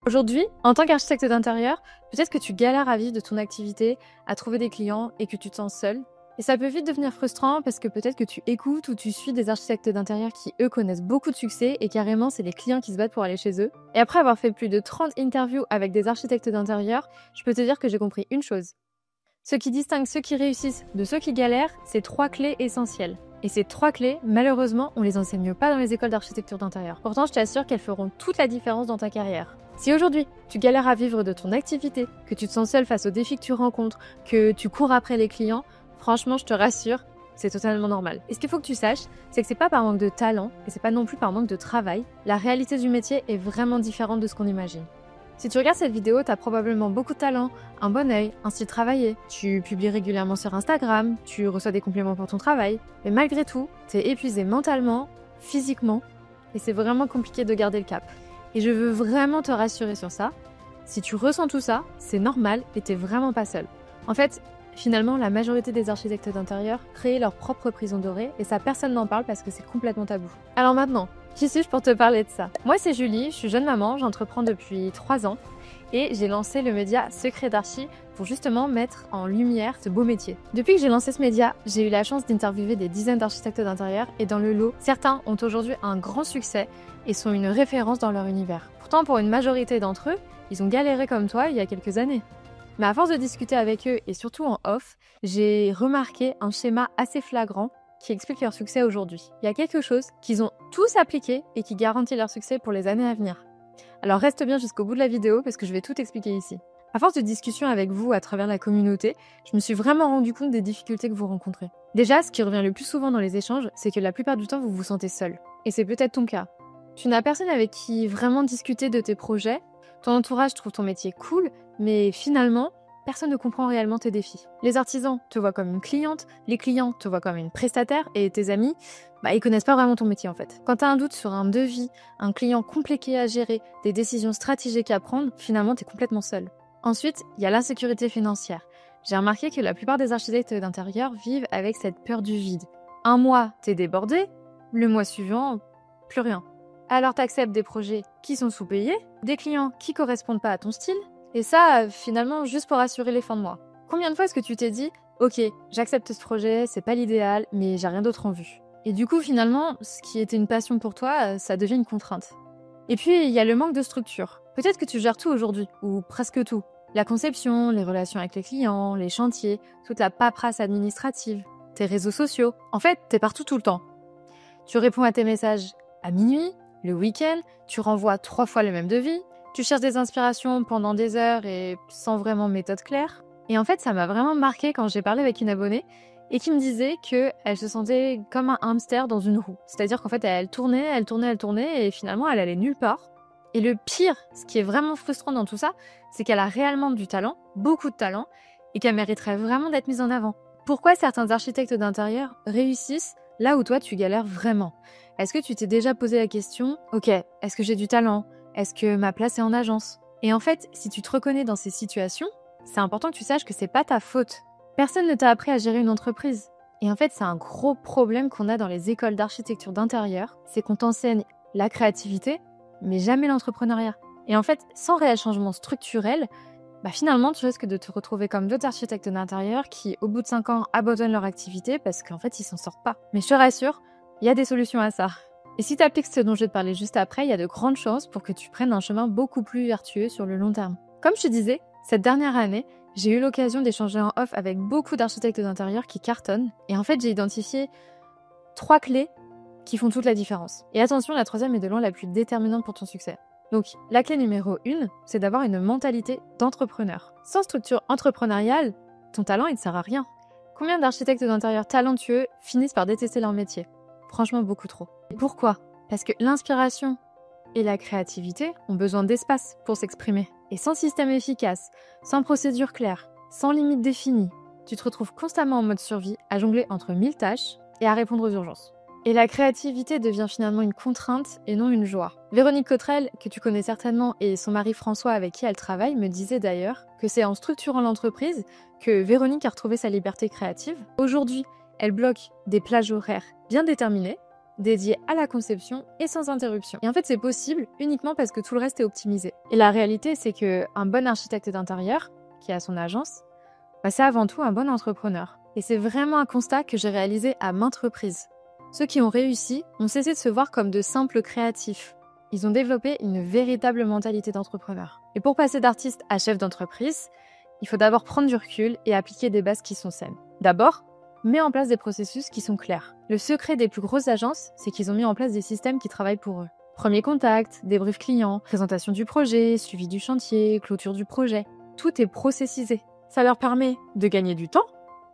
Aujourd'hui, en tant qu'architecte d'intérieur, peut-être que tu galères à vivre de ton activité, à trouver des clients et que tu te sens seul. Et ça peut vite devenir frustrant parce que peut-être que tu écoutes ou tu suis des architectes d'intérieur qui, eux, connaissent beaucoup de succès et carrément, c'est les clients qui se battent pour aller chez eux. Et après avoir fait plus de 30 interviews avec des architectes d'intérieur, je peux te dire que j'ai compris une chose. Ce qui distingue ceux qui réussissent de ceux qui galèrent, c'est 3 clés essentielles. Et ces 3 clés, malheureusement, on les enseigne pas dans les écoles d'architecture d'intérieur. Pourtant, je t'assure qu'elles feront toute la différence dans ta carrière. Si aujourd'hui, tu galères à vivre de ton activité, que tu te sens seul face aux défis que tu rencontres, que tu cours après les clients, franchement, je te rassure, c'est totalement normal. Et ce qu'il faut que tu saches, c'est que c'est pas par manque de talent, et c'est pas non plus par manque de travail. La réalité du métier est vraiment différente de ce qu'on imagine. Si tu regardes cette vidéo, tu as probablement beaucoup de talent, un bon œil, un style travaillé, tu publies régulièrement sur Instagram, tu reçois des compliments pour ton travail, mais malgré tout, tu es épuisé mentalement, physiquement, et c'est vraiment compliqué de garder le cap. Et je veux vraiment te rassurer sur ça. Si tu ressens tout ça, c'est normal et t'es vraiment pas seul. En fait, finalement, la majorité des architectes d'intérieur créent leur propre prison dorée et ça, personne n'en parle parce que c'est complètement tabou. Alors maintenant, qui suis-je pour te parler de ça? Moi, c'est Julie, je suis jeune maman, j'entreprends depuis 3 ans et j'ai lancé le média Secret d'Archi pour justement mettre en lumière ce beau métier. Depuis que j'ai lancé ce média, j'ai eu la chance d'interviewer des dizaines d'architectes d'intérieur et dans le lot, certains ont aujourd'hui un grand succès et sont une référence dans leur univers. Pourtant, pour une majorité d'entre eux, ils ont galéré comme toi il y a quelques années. Mais à force de discuter avec eux et surtout en off, j'ai remarqué un schéma assez flagrant qui explique leur succès aujourd'hui. Il y a quelque chose qu'ils ont tous appliqué et qui garantit leur succès pour les années à venir. Alors reste bien jusqu'au bout de la vidéo parce que je vais tout expliquer ici. À force de discussion avec vous à travers la communauté, je me suis vraiment rendu compte des difficultés que vous rencontrez. Déjà, ce qui revient le plus souvent dans les échanges, c'est que la plupart du temps, vous vous sentez seul. Et c'est peut-être ton cas. Tu n'as personne avec qui vraiment discuter de tes projets, ton entourage trouve ton métier cool, mais finalement, personne ne comprend réellement tes défis. Les artisans te voient comme une cliente, les clients te voient comme une prestataire et tes amis, ils connaissent pas vraiment ton métier en fait. Quand tu as un doute sur un devis, un client compliqué à gérer, des décisions stratégiques à prendre, finalement tu es complètement seul. Ensuite, il y a l'insécurité financière. J'ai remarqué que la plupart des architectes d'intérieur vivent avec cette peur du vide. Un mois, t'es débordé, le mois suivant, plus rien. Alors t'acceptes des projets qui sont sous-payés, des clients qui correspondent pas à ton style, et ça, finalement, juste pour assurer les fins de mois. Combien de fois est-ce que tu t'es dit « Ok, j'accepte ce projet, c'est pas l'idéal, mais j'ai rien d'autre en vue ». Et du coup, finalement, ce qui était une passion pour toi, ça devient une contrainte. Et puis, il y a le manque de structure. Peut-être que tu gères tout aujourd'hui, ou presque tout. La conception, les relations avec les clients, les chantiers, toute la paperasse administrative, tes réseaux sociaux. En fait, t'es partout tout le temps. Tu réponds à tes messages à minuit, le week-end, tu renvoies 3 fois le même devis, tu cherches des inspirations pendant des heures et sans vraiment méthode claire. Et en fait, ça m'a vraiment marqué quand j'ai parlé avec une abonnée et qui me disait qu'elle se sentait comme un hamster dans une roue. C'est-à-dire qu'en fait, elle tournait et finalement, elle allait nulle part. Et le pire, ce qui est vraiment frustrant dans tout ça, c'est qu'elle a réellement du talent, beaucoup de talent, et qu'elle mériterait vraiment d'être mise en avant. Pourquoi certains architectes d'intérieur réussissent là où toi, tu galères vraiment? Est-ce que tu t'es déjà posé la question, ok, est-ce que j'ai du talent? Est-ce que ma place est en agence? Et en fait, si tu te reconnais dans ces situations, c'est important que tu saches que c'est pas ta faute. Personne ne t'a appris à gérer une entreprise. Et en fait, c'est un gros problème qu'on a dans les écoles d'architecture d'intérieur, c'est qu'on t'enseigne la créativité, mais jamais l'entrepreneuriat. Et en fait, sans réel changement structurel, finalement, tu risques de te retrouver comme d'autres architectes d'intérieur qui, au bout de 5 ans, abandonnent leur activité parce qu'en fait, ils s'en sortent pas. Mais je te rassure, il y a des solutions à ça. Et si tu appliques ce dont je vais te parler juste après, il y a de grandes chances pour que tu prennes un chemin beaucoup plus vertueux sur le long terme. Comme je te disais, cette dernière année, j'ai eu l'occasion d'échanger en off avec beaucoup d'architectes d'intérieur qui cartonnent. Et en fait, j'ai identifié 3 clés qui font toute la différence. Et attention, la 3e est de loin la plus déterminante pour ton succès. Donc, la clé numéro 1, c'est d'avoir une mentalité d'entrepreneur. Sans structure entrepreneuriale, ton talent, il ne sert à rien. Combien d'architectes d'intérieur talentueux finissent par détester leur métier? Franchement, beaucoup trop. Et pourquoi? Parce que l'inspiration et la créativité ont besoin d'espace pour s'exprimer. Et sans système efficace, sans procédure claire, sans limite définie, tu te retrouves constamment en mode survie, à jongler entre 1000 tâches et à répondre aux urgences. Et la créativité devient finalement une contrainte et non une joie. Véronique Cottrell, que tu connais certainement, et son mari François avec qui elle travaille, me disaient d'ailleurs que c'est en structurant l'entreprise que Véronique a retrouvé sa liberté créative. Aujourd'hui, elle bloque des plages horaires bien déterminées dédié à la conception et sans interruption. Et en fait, c'est possible uniquement parce que tout le reste est optimisé. Et la réalité, c'est qu'un bon architecte d'intérieur, qui a son agence, c'est avant tout un bon entrepreneur. Et c'est vraiment un constat que j'ai réalisé à maintes reprises. Ceux qui ont réussi ont cessé de se voir comme de simples créatifs. Ils ont développé une véritable mentalité d'entrepreneur. Et pour passer d'artiste à chef d'entreprise, il faut d'abord prendre du recul et appliquer des bases qui sont saines. D'abord, mets en place des processus qui sont clairs. Le secret des plus grosses agences, c'est qu'ils ont mis en place des systèmes qui travaillent pour eux. Premier contact, débrief client, présentation du projet, suivi du chantier, clôture du projet. Tout est processisé. Ça leur permet de gagner du temps,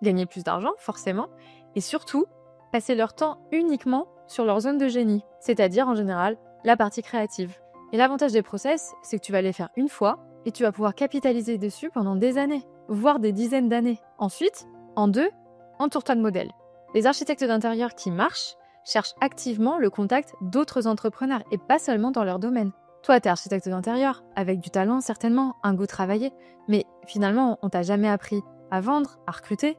gagner plus d'argent, forcément, et surtout, passer leur temps uniquement sur leur zone de génie, c'est-à-dire en général la partie créative. Et l'avantage des process, c'est que tu vas les faire une fois et tu vas pouvoir capitaliser dessus pendant des années, voire des dizaines d'années. Ensuite, en deux, entoure-toi de modèles. Les architectes d'intérieur qui marchent cherchent activement le contact d'autres entrepreneurs et pas seulement dans leur domaine. Toi, t'es architecte d'intérieur, avec du talent certainement, un goût travaillé, mais finalement, on t'a jamais appris à vendre, à recruter,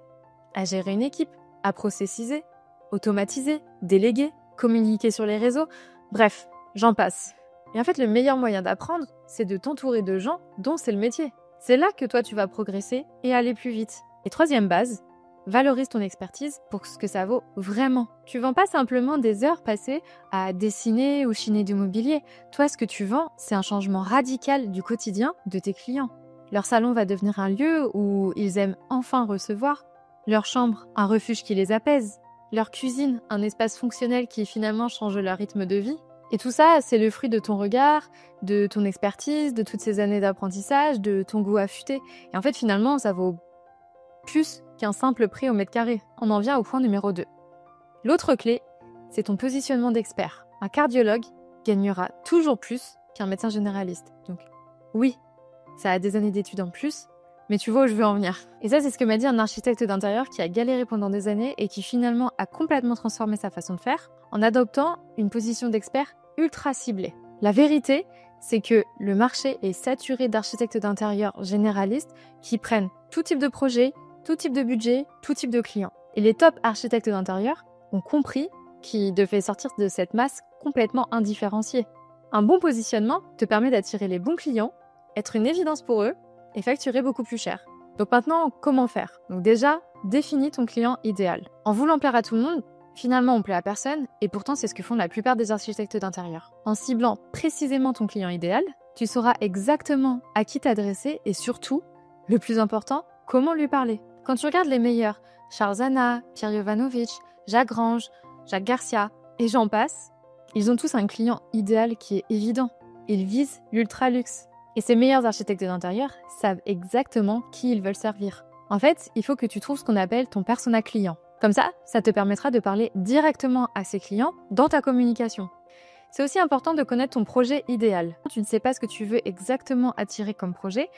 à gérer une équipe, à processiser, automatiser, déléguer, communiquer sur les réseaux, bref, j'en passe. Et en fait, le meilleur moyen d'apprendre, c'est de t'entourer de gens dont c'est le métier. C'est là que toi, tu vas progresser et aller plus vite. Et troisième base, valorise ton expertise pour ce que ça vaut vraiment. Tu vends pas simplement des heures passées à dessiner ou chiner du mobilier. Toi, ce que tu vends, c'est un changement radical du quotidien de tes clients. Leur salon va devenir un lieu où ils aiment enfin recevoir. Leur chambre, un refuge qui les apaise. Leur cuisine, un espace fonctionnel qui finalement change leur rythme de vie. Et tout ça, c'est le fruit de ton regard, de ton expertise, de toutes ces années d'apprentissage, de ton goût affûté. Et en fait, finalement, ça vaut plus qu'un simple prix au mètre carré. On en vient au point numéro 2. L'autre clé, c'est ton positionnement d'expert. Un cardiologue gagnera toujours plus qu'un médecin généraliste. Donc oui, ça a des années d'études en plus, mais tu vois où je veux en venir. Et ça, c'est ce que m'a dit un architecte d'intérieur qui a galéré pendant des années et qui finalement a complètement transformé sa façon de faire en adoptant une position d'expert ultra ciblée. La vérité, c'est que le marché est saturé d'architectes d'intérieur généralistes qui prennent tout type de projet, tout type de budget, tout type de client. Et les top architectes d'intérieur ont compris qu'ils devaient sortir de cette masse complètement indifférenciée. Un bon positionnement te permet d'attirer les bons clients, être une évidence pour eux et facturer beaucoup plus cher. Donc maintenant, comment faire? Donc déjà, définis ton client idéal. En voulant plaire à tout le monde, finalement on plaît à personne et pourtant c'est ce que font la plupart des architectes d'intérieur. En ciblant précisément ton client idéal, tu sauras exactement à qui t'adresser et surtout, le plus important, comment lui parler. Quand tu regardes les meilleurs, Charles Hanna, Pierre Jovanovic, Jacques Grange, Jacques Garcia et j'en passe, ils ont tous un client idéal qui est évident. Ils visent l'ultra luxe. Et ces meilleurs architectes d'intérieur savent exactement qui ils veulent servir. En fait, il faut que tu trouves ce qu'on appelle ton persona client. Comme ça te permettra de parler directement à ces clients dans ta communication. C'est aussi important de connaître ton projet idéal. Tu ne sais pas ce que tu veux exactement attirer comme projet,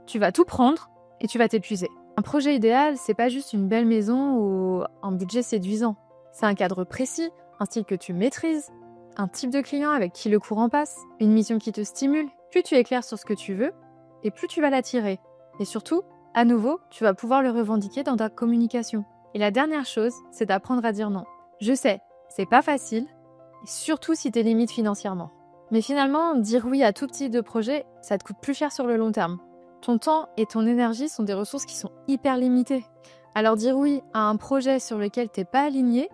tu vas tout prendre et tu vas t'épuiser. Un projet idéal, c'est pas juste une belle maison ou un budget séduisant. C'est un cadre précis, un style que tu maîtrises, un type de client avec qui le courant passe, une mission qui te stimule. Plus tu es clair sur ce que tu veux, et plus tu vas l'attirer. Et surtout, à nouveau, tu vas pouvoir le revendiquer dans ta communication. Et la dernière chose, c'est d'apprendre à dire non. Je sais, c'est pas facile, et surtout si t'es limite financièrement. Mais finalement, dire oui à tout type de projet, ça te coûte plus cher sur le long terme. Ton temps et ton énergie sont des ressources qui sont hyper limitées. Alors dire oui à un projet sur lequel t'es pas aligné,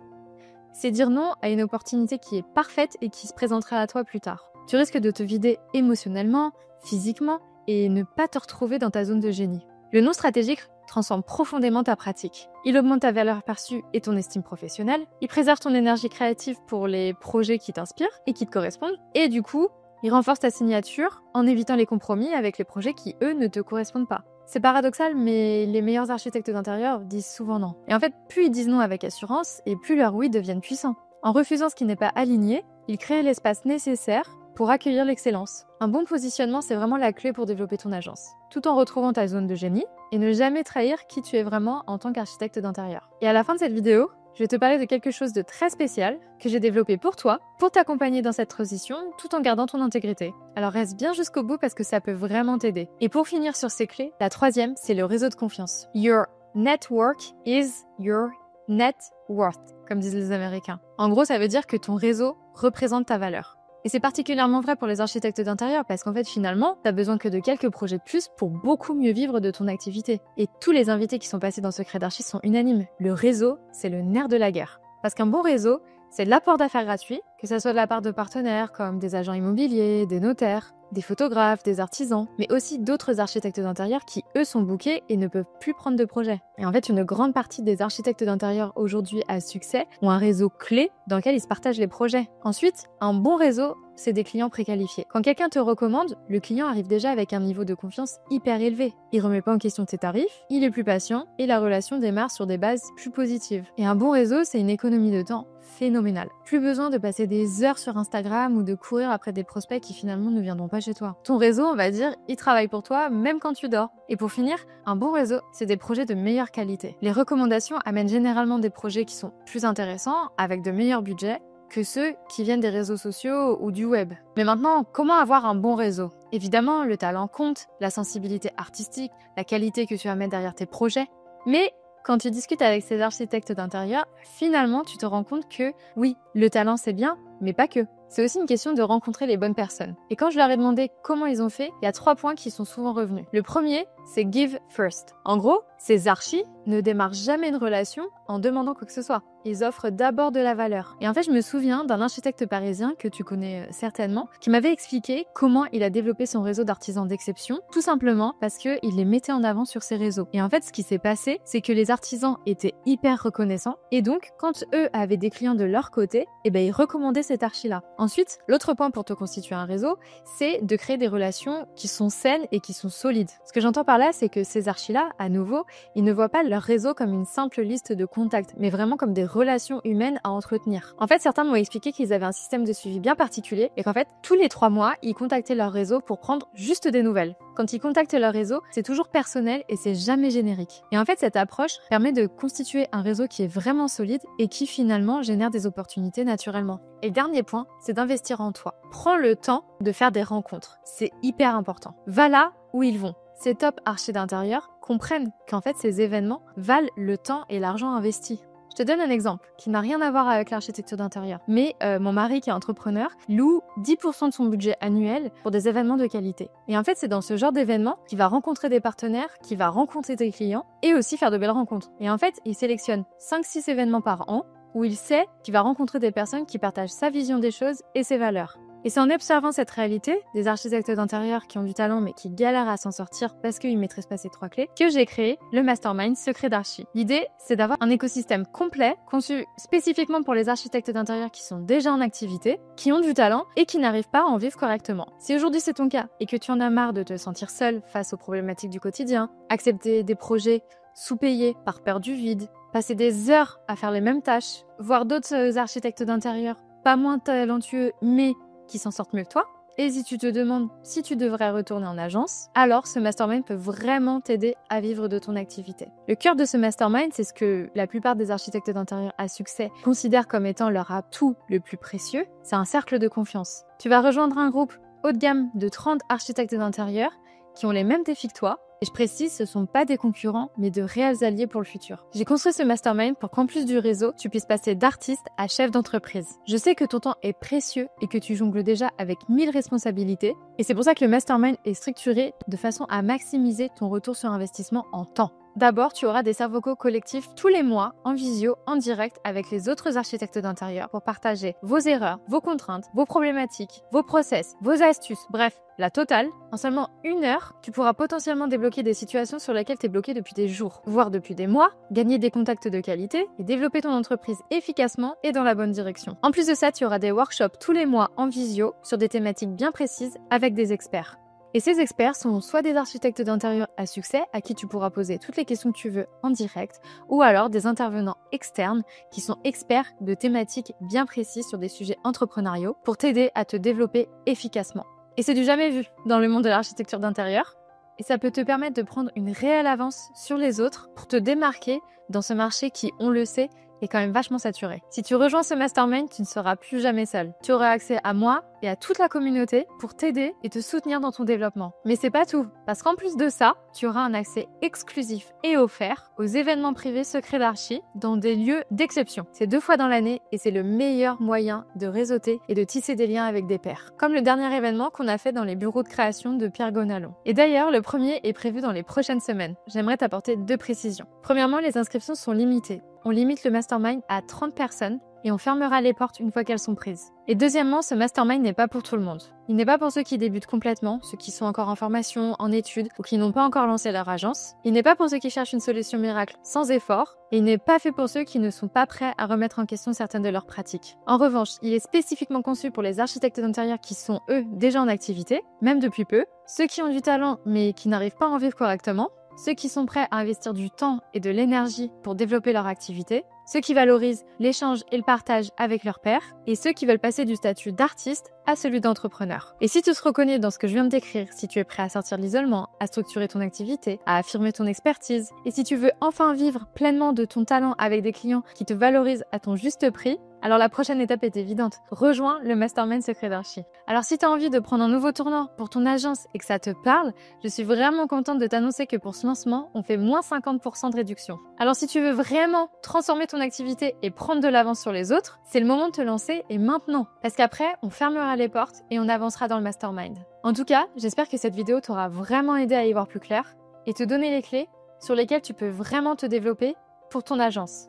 c'est dire non à une opportunité qui est parfaite et qui se présentera à toi plus tard. Tu risques de te vider émotionnellement, physiquement et ne pas te retrouver dans ta zone de génie. Le non stratégique transforme profondément ta pratique. Il augmente ta valeur perçue et ton estime professionnelle. Il préserve ton énergie créative pour les projets qui t'inspirent et qui te correspondent. Et du coup, il renforce ta signature en évitant les compromis avec les projets qui, eux, ne te correspondent pas. C'est paradoxal, mais les meilleurs architectes d'intérieur disent souvent non. Et en fait, plus ils disent non avec assurance, et plus leurs oui deviennent puissants. En refusant ce qui n'est pas aligné, ils créent l'espace nécessaire pour accueillir l'excellence. Un bon positionnement, c'est vraiment la clé pour développer ton agence, tout en retrouvant ta zone de génie et ne jamais trahir qui tu es vraiment en tant qu'architecte d'intérieur. Et à la fin de cette vidéo, je vais te parler de quelque chose de très spécial que j'ai développé pour toi, pour t'accompagner dans cette transition tout en gardant ton intégrité. Alors reste bien jusqu'au bout parce que ça peut vraiment t'aider. Et pour finir sur ces clés, la troisième, c'est le réseau de confiance. Your network is your net worth, comme disent les Américains. En gros, ça veut dire que ton réseau représente ta valeur. Et c'est particulièrement vrai pour les architectes d'intérieur parce qu'en fait, finalement, t'as besoin que de quelques projets de plus pour beaucoup mieux vivre de ton activité. Et tous les invités qui sont passés dans Secret d'Archi sont unanimes. Le réseau, c'est le nerf de la guerre. Parce qu'un bon réseau, c'est de l'apport d'affaires gratuit, que ce soit de la part de partenaires comme des agents immobiliers, des notaires, des photographes, des artisans, mais aussi d'autres architectes d'intérieur qui, eux, sont bookés et ne peuvent plus prendre de projet. Et en fait, une grande partie des architectes d'intérieur aujourd'hui à succès ont un réseau clé dans lequel ils se partagent les projets. Ensuite, un bon réseau, c'est des clients préqualifiés. Quand quelqu'un te recommande, le client arrive déjà avec un niveau de confiance hyper élevé. Il remet pas en question tes tarifs, il est plus patient et la relation démarre sur des bases plus positives. Et un bon réseau, c'est une économie de temps phénoménale. Plus besoin de passer des heures sur Instagram ou de courir après des prospects qui finalement ne viendront pas chez toi. Ton réseau, on va dire, il travaille pour toi même quand tu dors. Et pour finir, un bon réseau, c'est des projets de meilleure qualité. Les recommandations amènent généralement des projets qui sont plus intéressants, avec de meilleurs budgets, que ceux qui viennent des réseaux sociaux ou du web. Mais maintenant, comment avoir un bon réseau? Évidemment, le talent compte, la sensibilité artistique, la qualité que tu vas mettre derrière tes projets. Mais quand tu discutes avec ces architectes d'intérieur, finalement, tu te rends compte que oui, le talent c'est bien, mais pas que. C'est aussi une question de rencontrer les bonnes personnes. Et quand je leur ai demandé comment ils ont fait, il y a 3 points qui sont souvent revenus. Le premier, c'est give first. En gros, ces archis ne démarrent jamais une relation en demandant quoi que ce soit. Ils offrent d'abord de la valeur. Et en fait, je me souviens d'un architecte parisien que tu connais certainement, qui m'avait expliqué comment il a développé son réseau d'artisans d'exception, tout simplement parce qu'il les mettait en avant sur ses réseaux. Et en fait, ce qui s'est passé, c'est que les artisans étaient hyper reconnaissants, et donc, quand eux avaient des clients de leur côté, eh ben, ils recommandaient cet archi-là. Ensuite, l'autre point pour te constituer un réseau, c'est de créer des relations qui sont saines et qui sont solides. Ce que j'entends par là, c'est que ces archis-là, à nouveau, ils ne voient pas leur réseau comme une simple liste de contacts, mais vraiment comme des relations humaines à entretenir. En fait, certains m'ont expliqué qu'ils avaient un système de suivi bien particulier et qu'en fait, tous les 3 mois, ils contactaient leur réseau pour prendre juste des nouvelles. Quand ils contactent leur réseau, c'est toujours personnel et c'est jamais générique. Et en fait, cette approche permet de constituer un réseau qui est vraiment solide et qui finalement génère des opportunités naturellement. Et le dernier point, c'est d'investir en toi. Prends le temps de faire des rencontres. C'est hyper important. Va là où ils vont. Ces top archis d'intérieur comprennent qu'en fait, ces événements valent le temps et l'argent investi. Je te donne un exemple qui n'a rien à voir avec l'architecture d'intérieur. Mais mon mari, qui est entrepreneur, loue 10% de son budget annuel pour des événements de qualité. Et en fait, c'est dans ce genre d'événements qu'il va rencontrer des partenaires, qu'il va rencontrer des clients et aussi faire de belles rencontres. Et en fait, il sélectionne 5-6 événements par an où il sait qu'il va rencontrer des personnes qui partagent sa vision des choses et ses valeurs. Et c'est en observant cette réalité, des architectes d'intérieur qui ont du talent mais qui galèrent à s'en sortir parce qu'ils ne maîtrisent pas ces 3 clés, que j'ai créé le Mastermind Secret d'Archi. L'idée, c'est d'avoir un écosystème complet, conçu spécifiquement pour les architectes d'intérieur qui sont déjà en activité, qui ont du talent et qui n'arrivent pas à en vivre correctement. Si aujourd'hui c'est ton cas et que tu en as marre de te sentir seul face aux problématiques du quotidien, accepter des projets sous-payés par peur du vide, passer des heures à faire les mêmes tâches, voir d'autres architectes d'intérieur pas moins talentueux mais qui s'en sortent mieux que toi, et si tu te demandes si tu devrais retourner en agence, alors ce mastermind peut vraiment t'aider à vivre de ton activité. Le cœur de ce mastermind, c'est ce que la plupart des architectes d'intérieur à succès considèrent comme étant leur atout le plus précieux, c'est un cercle de confiance. Tu vas rejoindre un groupe haut de gamme de 30 architectes d'intérieur qui ont les mêmes défis que toi. Et je précise, ce ne sont pas des concurrents, mais de réels alliés pour le futur. J'ai construit ce mastermind pour qu'en plus du réseau, tu puisses passer d'artiste à chef d'entreprise. Je sais que ton temps est précieux et que tu jongles déjà avec 1000 responsabilités. Et c'est pour ça que le mastermind est structuré de façon à maximiser ton retour sur investissement en temps. D'abord, tu auras des cerveaux collectifs tous les mois, en visio, en direct, avec les autres architectes d'intérieur pour partager vos erreurs, vos contraintes, vos problématiques, vos process, vos astuces, bref, la totale. En seulement 1 heure, tu pourras potentiellement débloquer des situations sur lesquelles tu es bloqué depuis des jours, voire depuis des mois, gagner des contacts de qualité et développer ton entreprise efficacement et dans la bonne direction. En plus de ça, tu auras des workshops tous les mois en visio sur des thématiques bien précises avec des experts. Et ces experts sont soit des architectes d'intérieur à succès à qui tu pourras poser toutes les questions que tu veux en direct, ou alors des intervenants externes qui sont experts de thématiques bien précises sur des sujets entrepreneuriaux pour t'aider à te développer efficacement. Et c'est du jamais vu dans le monde de l'architecture d'intérieur. Et ça peut te permettre de prendre une réelle avance sur les autres pour te démarquer dans ce marché qui, on le sait, est quand même vachement saturé. Si tu rejoins ce mastermind, tu ne seras plus jamais seul. Tu auras accès à moi et à toute la communauté pour t'aider et te soutenir dans ton développement. Mais c'est pas tout, parce qu'en plus de ça, tu auras un accès exclusif et offert aux événements privés secrets d'Archi dans des lieux d'exception. C'est 2 fois dans l'année et c'est le meilleur moyen de réseauter et de tisser des liens avec des pairs. Comme le dernier événement qu'on a fait dans les bureaux de création de Pierre Gonalon. Et d'ailleurs, le premier est prévu dans les prochaines semaines. J'aimerais t'apporter 2 précisions. Premièrement, les inscriptions sont limitées. On limite le mastermind à 30 personnes et on fermera les portes une fois qu'elles sont prises. Et deuxièmement, ce mastermind n'est pas pour tout le monde. Il n'est pas pour ceux qui débutent complètement, ceux qui sont encore en formation, en études ou qui n'ont pas encore lancé leur agence. Il n'est pas pour ceux qui cherchent une solution miracle sans effort. Et il n'est pas fait pour ceux qui ne sont pas prêts à remettre en question certaines de leurs pratiques. En revanche, il est spécifiquement conçu pour les architectes d'intérieur qui sont, eux, déjà en activité, même depuis peu, ceux qui ont du talent mais qui n'arrivent pas à en vivre correctement, ceux qui sont prêts à investir du temps et de l'énergie pour développer leur activité, ceux qui valorisent l'échange et le partage avec leurs pairs, et ceux qui veulent passer du statut d'artiste à celui d'entrepreneur. Et si tu te reconnais dans ce que je viens de décrire, si tu es prêt à sortir de l'isolement, à structurer ton activité, à affirmer ton expertise, et si tu veux enfin vivre pleinement de ton talent avec des clients qui te valorisent à ton juste prix, alors la prochaine étape est évidente. Rejoins le Mastermind Secret d'Archi. Alors si tu as envie de prendre un nouveau tournant pour ton agence et que ça te parle, je suis vraiment contente de t'annoncer que pour ce lancement, on fait moins 50% de réduction. Alors si tu veux vraiment transformer ton activité et prendre de l'avance sur les autres, c'est le moment de te lancer et maintenant. Parce qu'après, on fermera les portes et on avancera dans le Mastermind. En tout cas, j'espère que cette vidéo t'aura vraiment aidé à y voir plus clair et te donner les clés sur lesquelles tu peux vraiment te développer pour ton agence.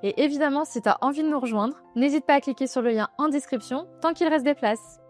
Et évidemment, si tu as envie de nous rejoindre, n'hésite pas à cliquer sur le lien en description tant qu'il reste des places.